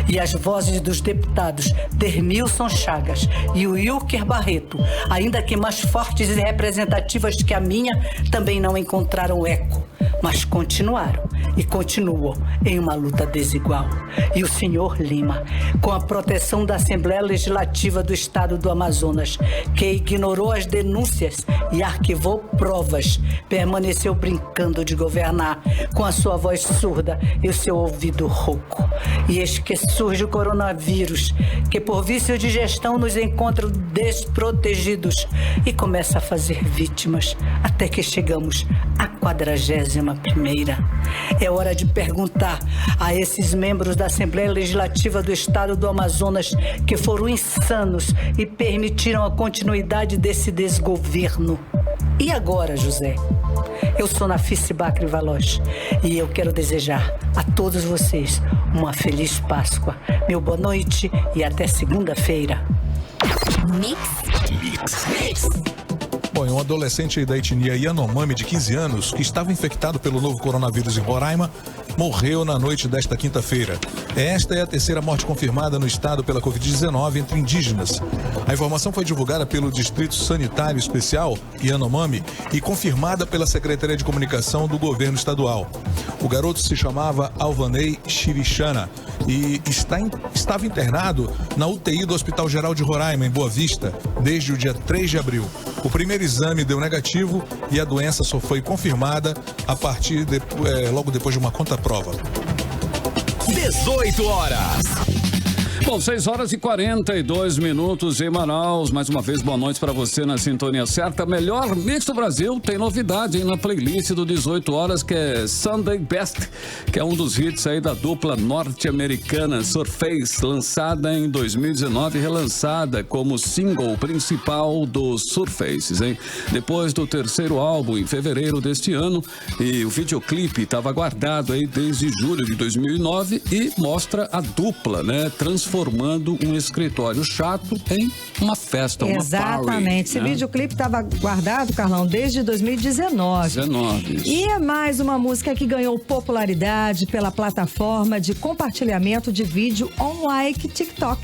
E as vozes dos deputados Dermilson Chagas e o Wilker Barreto, ainda que mais fortes e representativas que a minha, também não encontraram eco, mas continuaram e continuam em uma luta desigual. E o senhor Lima, com a proteção da Assembleia Legislativa do Estado do Amazonas, que ignorou as denúncias e arquivou provas, permaneceu brincando de governar com a sua voz surda e o seu ouvido rouco. E eis que surge o coronavírus, que por vício de gestão nos encontra desprotegidos e começa a fazer vítimas, até que chegamos à 41ª. É hora de perguntar a esses membros da Assembleia Legislativa do Estado do Amazonas que foram insanos e permitiram a continuidade desse desgoverno. E agora, José? Eu sou Nafice Bacri Valoz e eu quero desejar a todos vocês uma feliz Páscoa. Meu boa noite e até segunda-feira. Mix. Bom, um adolescente da etnia Yanomami de 15 anos, que estava infectado pelo novo coronavírus em Roraima, morreu na noite desta quinta-feira. Esta é a terceira morte confirmada no estado pela Covid-19 entre indígenas. A informação foi divulgada pelo Distrito Sanitário Especial Yanomami e confirmada pela Secretaria de Comunicação do Governo Estadual. O garoto se chamava Alvanei Chirichana e estava internado na UTI do Hospital Geral de Roraima, em Boa Vista, desde o dia 3 de abril. O primeiro exame deu negativo e a doença só foi confirmada a partir logo depois de uma contraprova. 18 horas. Bom, 6 horas e 42 minutos em Manaus. Mais uma vez, boa noite para você na sintonia certa. Melhor Mix do Brasil tem novidade aí na playlist do 18 horas, que é Sunday Best, que é um dos hits aí da dupla norte-americana Surface, lançada em 2019 e relançada como single principal dos Surfaces, hein? Depois do terceiro álbum, em fevereiro deste ano, e o videoclipe estava guardado aí desde julho de 2009 e mostra a dupla, né, transformando um escritório chato em uma festa, uma Exatamente. party, Esse né? videoclipe estava guardado, Carlão, desde 2019. E é mais uma música que ganhou popularidade pela plataforma de compartilhamento de vídeo on like TikTok.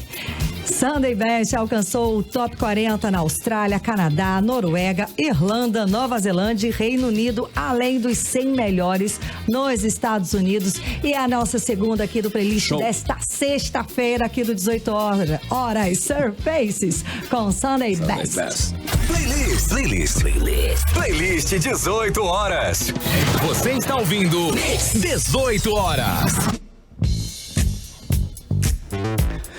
Sunday Best alcançou o top 40 na Austrália, Canadá, Noruega, Irlanda, Nova Zelândia e Reino Unido, além dos 100 melhores nos Estados Unidos. E a nossa segunda aqui do playlist desta sexta-feira aqui do 18 horas, Surfaces com Sunday Best. Playlist 18 horas. Você está ouvindo 18 horas.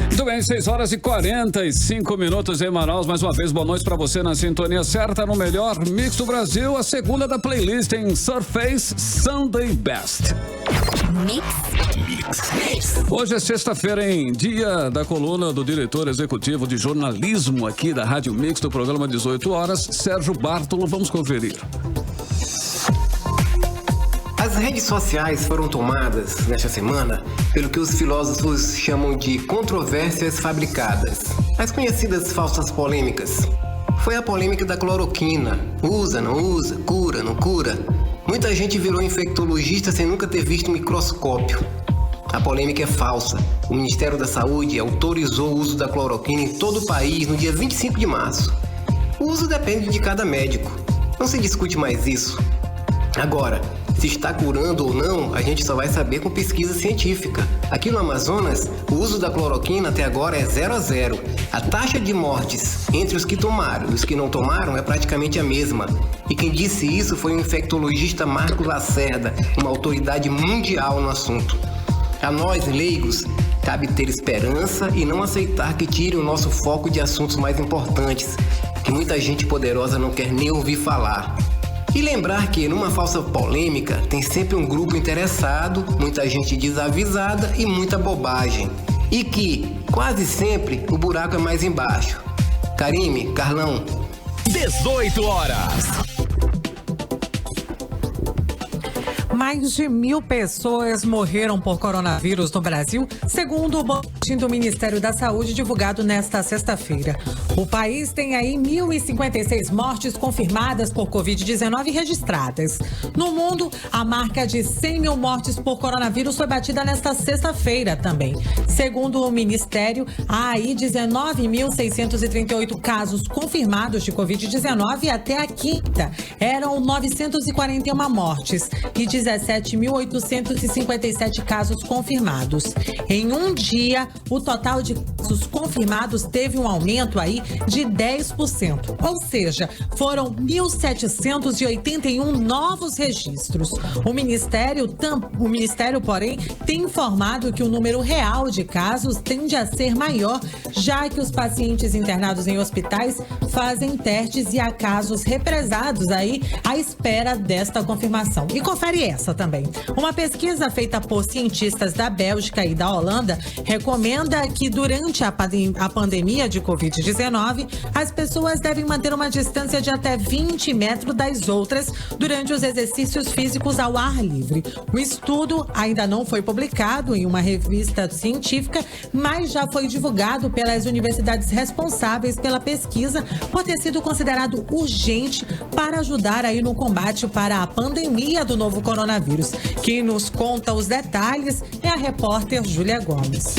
Muito bem, 6h45 em Manaus. Mais uma vez, boa noite para você na sintonia certa, no melhor mix do Brasil. A segunda da playlist em Surface Sunday Best. Mix. Hoje é sexta-feira, em dia da coluna do diretor executivo de jornalismo aqui da Rádio Mix, do programa 18 horas, Sérgio Bartolo. Vamos conferir. As redes sociais foram tomadas, nesta semana, pelo que os filósofos chamam de controvérsias fabricadas, as conhecidas falsas polêmicas. Foi a polêmica da cloroquina. Usa, não usa, cura, não cura. Muita gente virou infectologista sem nunca ter visto um microscópio. A polêmica é falsa. O Ministério da Saúde autorizou o uso da cloroquina em todo o país no dia 25 de março. O uso depende de cada médico. Não se discute mais isso. Agora, se está curando ou não, a gente só vai saber com pesquisa científica. Aqui no Amazonas, o uso da cloroquina até agora é 0-0. A taxa de mortes entre os que tomaram e os que não tomaram é praticamente a mesma. E quem disse isso foi o infectologista Marcos Lacerda, uma autoridade mundial no assunto. A nós, leigos, cabe ter esperança e não aceitar que tire o nosso foco de assuntos mais importantes, que muita gente poderosa não quer nem ouvir falar. E lembrar que numa falsa polêmica tem sempre um grupo interessado, muita gente desavisada e muita bobagem. E que, quase sempre, o buraco é mais embaixo. Karime, Carlão. 18 horas. Mais de 1.000 pessoas morreram por coronavírus no Brasil, segundo o boletim do Ministério da Saúde divulgado nesta sexta-feira. O país tem aí 1.056 mortes confirmadas por Covid-19 registradas. No mundo, a marca de 100 mil mortes por coronavírus foi batida nesta sexta-feira também. Segundo o Ministério, há aí 19.638 casos confirmados de Covid-19 e até a quinta eram 941 mortes e 17.857 casos confirmados. Em um dia, o total de casos confirmados teve um aumento aí de 10%, ou seja, foram 1.781 novos registros. O Ministério, porém, tem informado que o número real de casos tende a ser maior, já que os pacientes internados em hospitais fazem testes e há casos represados aí à espera desta confirmação. E confere essa também. Uma pesquisa feita por cientistas da Bélgica e da Holanda recomenda que durante a pandemia de Covid-19, as pessoas devem manter uma distância de até 20 metros das outras durante os exercícios físicos ao ar livre. O estudo ainda não foi publicado em uma revista científica, mas já foi divulgado pelas universidades responsáveis pela pesquisa por ter sido considerado urgente para ajudar aí no combate para a pandemia do novo coronavírus. Quem nos conta os detalhes é a repórter Júlia Gomes.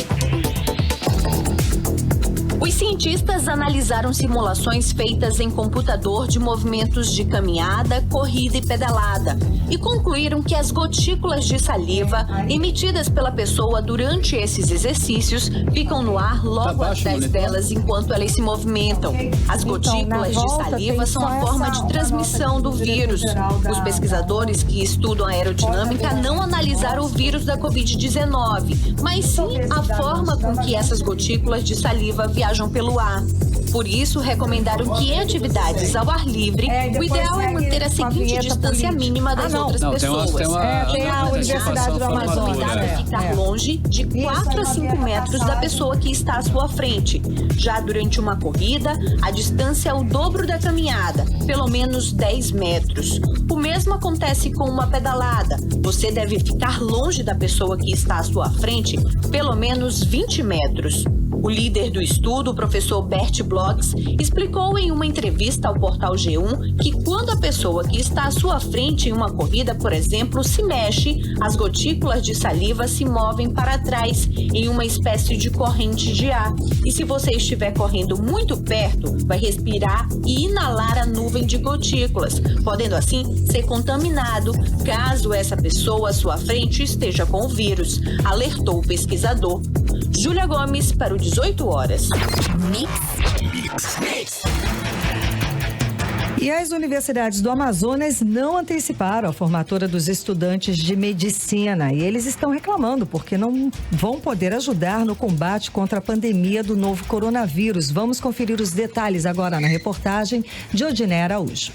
Os cientistas analisaram simulações feitas em computador de movimentos de caminhada, corrida e pedalada e concluíram que as gotículas de saliva emitidas pela pessoa durante esses exercícios ficam no ar logo atrás delas enquanto elas se movimentam. As gotículas de saliva são a forma de transmissão do vírus. Os pesquisadores que estudam a aerodinâmica não analisaram o vírus da Covid-19, mas sim a forma com que essas gotículas de saliva viajam pelo ar. Por isso, recomendaram que em atividades ao ar livre, o ideal é manter a seguinte distância mínima das outras pessoas. Tem a Universidade do Amazonas. Ficar longe de 4 a 5 metros da pessoa que está à sua frente. Já durante uma corrida, a distância é o dobro da caminhada, pelo menos 10 metros. O mesmo acontece com uma pedalada. Você deve ficar longe da pessoa que está à sua frente, pelo menos 20 metros. O líder do estudo, o professor Bert Blogs, explicou em uma entrevista ao portal G1 que quando a pessoa que está à sua frente em uma corrida, por exemplo, se mexe, as gotículas de saliva se movem para trás em uma espécie de corrente de ar. E se você estiver correndo muito perto, vai respirar e inalar a nuvem de gotículas, podendo assim ser contaminado caso essa pessoa à sua frente esteja com o vírus, alertou o pesquisador. Júlia Gomes para o 18 horas. E as universidades do Amazonas não anteciparam a formatura dos estudantes de medicina. E eles estão reclamando porque não vão poder ajudar no combate contra a pandemia do novo coronavírus. Vamos conferir os detalhes agora na reportagem de Odiné Araújo.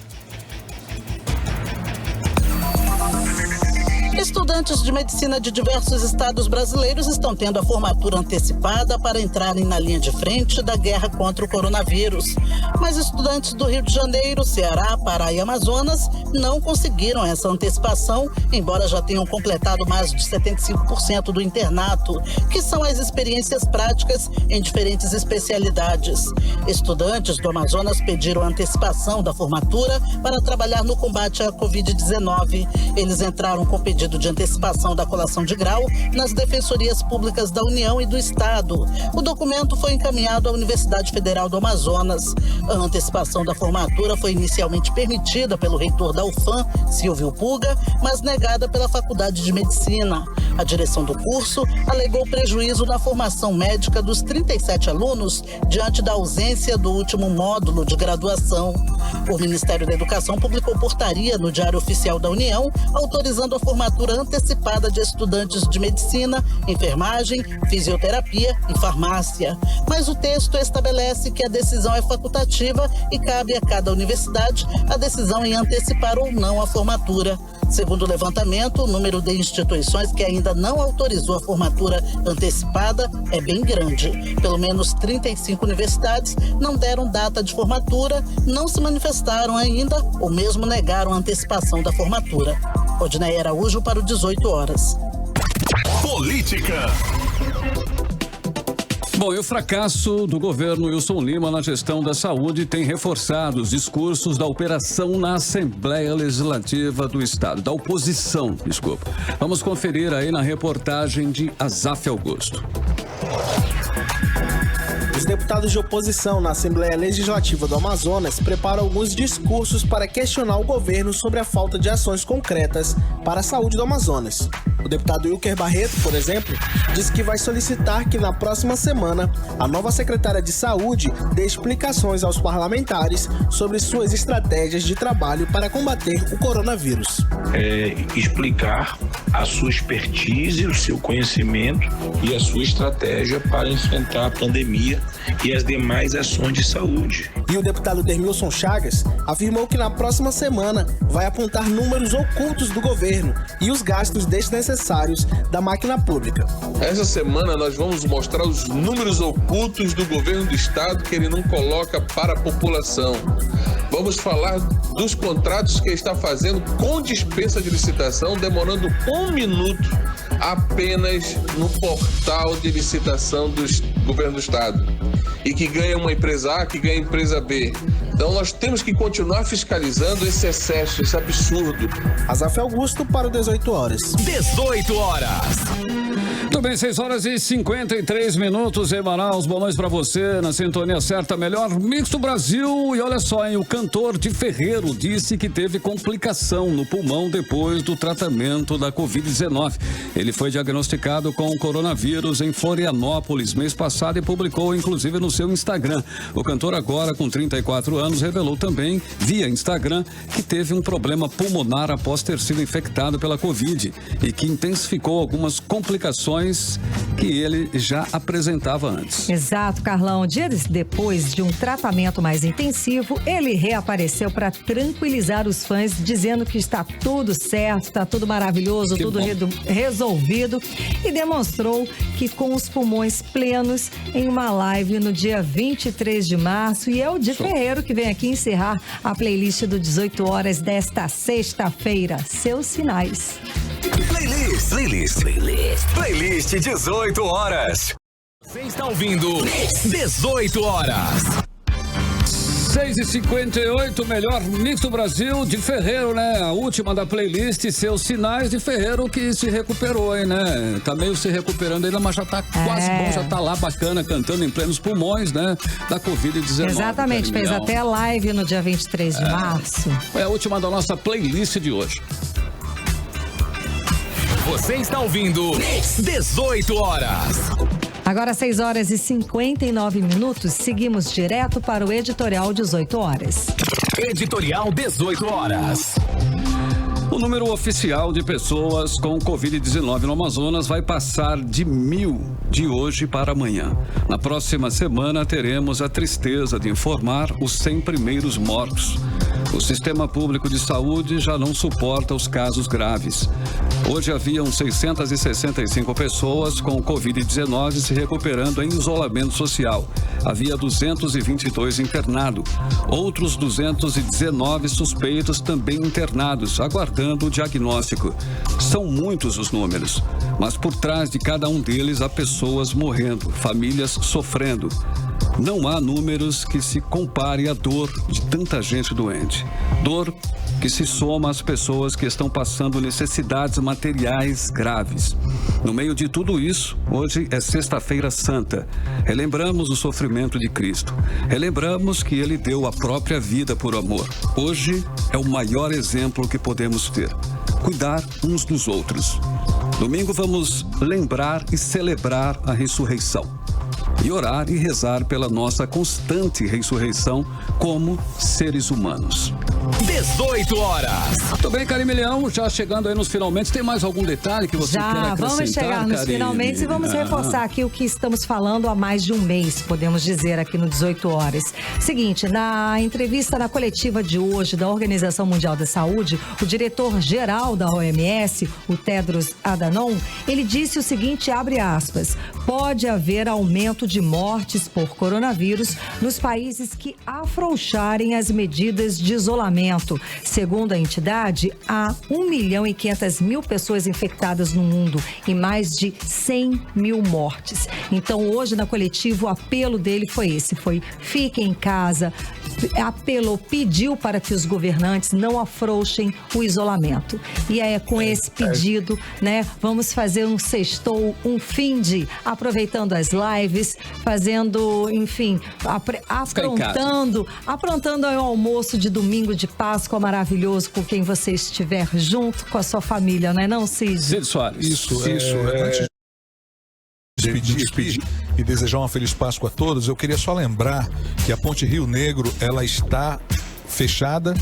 Estudantes de medicina de diversos estados brasileiros estão tendo a formatura antecipada para entrarem na linha de frente da guerra contra o coronavírus. Mas estudantes do Rio de Janeiro, Ceará, Pará e Amazonas não conseguiram essa antecipação, embora já tenham completado mais de 75% do internato, que são as experiências práticas em diferentes especialidades. Estudantes do Amazonas pediram a antecipação da formatura para trabalhar no combate à Covid-19. Eles entraram com pedido de antecipação da colação de grau nas defensorias públicas da União e do Estado. O documento foi encaminhado à Universidade Federal do Amazonas. A antecipação da formatura foi inicialmente permitida pelo reitor da UFAM, Silvio Puga, mas negada pela Faculdade de Medicina. A direção do curso alegou prejuízo na formação médica dos 37 alunos diante da ausência do último módulo de graduação. O Ministério da Educação publicou portaria no Diário Oficial da União, autorizando a formatura antecipada de estudantes de medicina, enfermagem, fisioterapia e farmácia. Mas o texto estabelece que a decisão é facultativa e cabe a cada universidade a decisão em antecipar ou não a formatura. Segundo o levantamento, o número de instituições que ainda não autorizou a formatura antecipada é bem grande. Pelo menos 35 universidades não deram data de formatura, não se manifestaram ainda ou mesmo negaram a antecipação da formatura. Odiné Araújo para o 18 horas. Política. Bom, e o fracasso do governo Wilson Lima na gestão da saúde tem reforçado os discursos da operação na Assembleia Legislativa do Estado, da oposição, desculpa. Vamos conferir aí na reportagem de Azaf Augusto. Os deputados de oposição na Assembleia Legislativa do Amazonas preparam alguns discursos para questionar o governo sobre a falta de ações concretas para a saúde do Amazonas. O deputado Wilker Barreto, por exemplo, disse que vai solicitar que na próxima semana a nova secretária de Saúde dê explicações aos parlamentares sobre suas estratégias de trabalho para combater o coronavírus. Explicar a sua expertise, o seu conhecimento e a sua estratégia para enfrentar a pandemia e as demais ações de saúde. E o deputado Dermilson Chagas afirmou que na próxima semana vai apontar números ocultos do governo e os gastos desnecessários da máquina pública. Essa semana nós vamos mostrar os números ocultos do governo do estado que ele não coloca para a população. Vamos falar dos contratos que ele está fazendo com dispensa de licitação, demorando 1 minuto apenas no portal de licitação do governo do estado. E que ganha uma empresa A, que ganha a empresa B. Então nós temos que continuar fiscalizando esse excesso, esse absurdo. Azaf Augusto para o 18 horas. 18 horas. Muito bem, 6 horas e 53 minutos em Manaus. Boa noite pra você, na sintonia certa, melhor mix do Brasil. E olha só, hein, o cantor de Ferreiro disse que teve complicação no pulmão depois do tratamento da Covid-19. Ele foi diagnosticado com coronavírus em Florianópolis mês passado e publicou, inclusive, no seu Instagram. O cantor, agora com 34 anos, revelou também, via Instagram, que teve um problema pulmonar após ter sido infectado pela Covid e que intensificou algumas complicações que ele já apresentava antes. Exato, Carlão. Dias depois de um tratamento mais intensivo, ele reapareceu para tranquilizar os fãs, dizendo que está tudo certo, está tudo maravilhoso, tudo resolvido, e demonstrou que com os pulmões plenos em uma live no dia 23 de março. E é o Di Ferreiro que vem aqui encerrar a playlist do 18 horas desta sexta-feira. Seus sinais. Playlist 18 horas. Você está ouvindo 18 horas. 6h58, melhor mix do Brasil, de Ferreiro, né? A última da playlist, seus sinais de Ferreiro, que se recuperou, hein, né? Tá meio se recuperando ainda, mas já tá quase bom, já tá lá bacana, cantando em plenos pulmões, né? Da Covid-19. Exatamente, fez até live no dia 23 de março. Foi a última da nossa playlist de hoje. Você está ouvindo 18 horas. Agora 6h59, seguimos direto para o editorial 18 horas. Editorial 18 horas. O número oficial de pessoas com Covid-19 no Amazonas vai passar de 1.000 de hoje para amanhã. Na próxima semana teremos a tristeza de informar os 100 primeiros mortos. O Sistema Público de Saúde já não suporta os casos graves. Hoje haviam 665 pessoas com Covid-19 se recuperando em isolamento social. Havia 222 internados. Outros 219 suspeitos também internados, aguardando o diagnóstico. São muitos os números, mas por trás de cada um deles há pessoas morrendo, famílias sofrendo. Não há números que se compare à dor de tanta gente doente. Dor que se soma às pessoas que estão passando necessidades materiais graves. No meio de tudo isso, hoje é Sexta-feira Santa. Relembramos o sofrimento de Cristo. Relembramos que Ele deu a própria vida por amor. Hoje é o maior exemplo que podemos ter. Cuidar uns dos outros. Domingo vamos lembrar e celebrar a ressurreição. E orar e rezar pela nossa constante ressurreição como seres humanos. 18 horas. Tudo bem, Karime Leão, já chegando aí nos finalmente, tem mais algum detalhe que você quer acrescentar? Já, vamos chegar nos finalmente e vamos reforçar aqui o que estamos falando há mais de um mês, podemos dizer aqui no 18 horas. Seguinte, na entrevista na coletiva de hoje da Organização Mundial da Saúde, o diretor-geral da OMS, o Tedros Adhanom, ele disse o seguinte, abre aspas, pode haver aumento de mortes por coronavírus nos países que afrouxarem as medidas de isolamento. Segundo a entidade, há 1.500.000 pessoas infectadas no mundo e mais de 100.000 mortes. Então, hoje na coletiva, o apelo dele foi esse, foi fiquem em casa, pediu para que os governantes não afrouxem o isolamento. E é com esse pedido, né, vamos fazer um sextou, um fim de, aproveitando as lives, fazendo, enfim, aprontando o almoço de domingo de Páscoa maravilhoso com quem você estiver junto com a sua família, não é não, Cid? Cid Soares. Isso. Antes de despedir e desejar uma feliz Páscoa a todos, eu queria só lembrar que a Ponte Rio Negro, ela está fechada,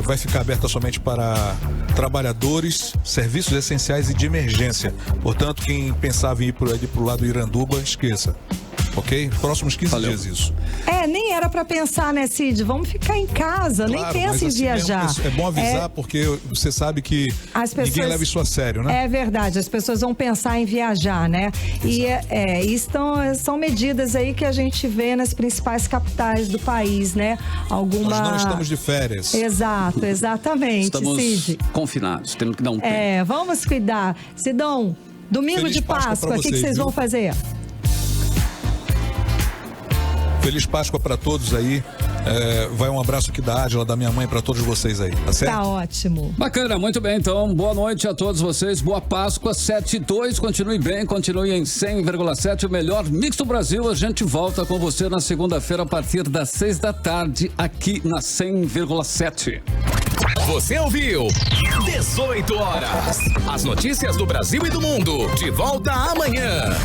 vai ficar aberta somente para trabalhadores, serviços essenciais e de emergência. Portanto, quem pensava em ir para o lado do Iranduba, esqueça. Ok? Próximos 15 dias isso. Nem era pra pensar, né, Cid? Vamos ficar em casa, claro, nem pensa em viajar. É bom avisar porque você sabe que ninguém leva isso a sério, né? É verdade, as pessoas vão pensar em viajar, né? São medidas aí que a gente vê nas principais capitais do país, né? Nós não estamos de férias. Exato, exatamente, estamos Cid. confinados, temos que dar um tempo. Vamos cuidar. Sidão, domingo de Páscoa, o que vocês vão fazer? Feliz Páscoa para todos aí. Vai um abraço aqui da Ádila, da minha mãe, para todos vocês aí, tá certo? Tá ótimo. Bacana, muito bem, então, boa noite a todos vocês, boa Páscoa, 7-2, continue bem, continue em 100,7, o melhor mix do Brasil, a gente volta com você na segunda-feira a partir das 6 da tarde, aqui na 100,7. Você ouviu 18 horas, as notícias do Brasil e do mundo, de volta amanhã.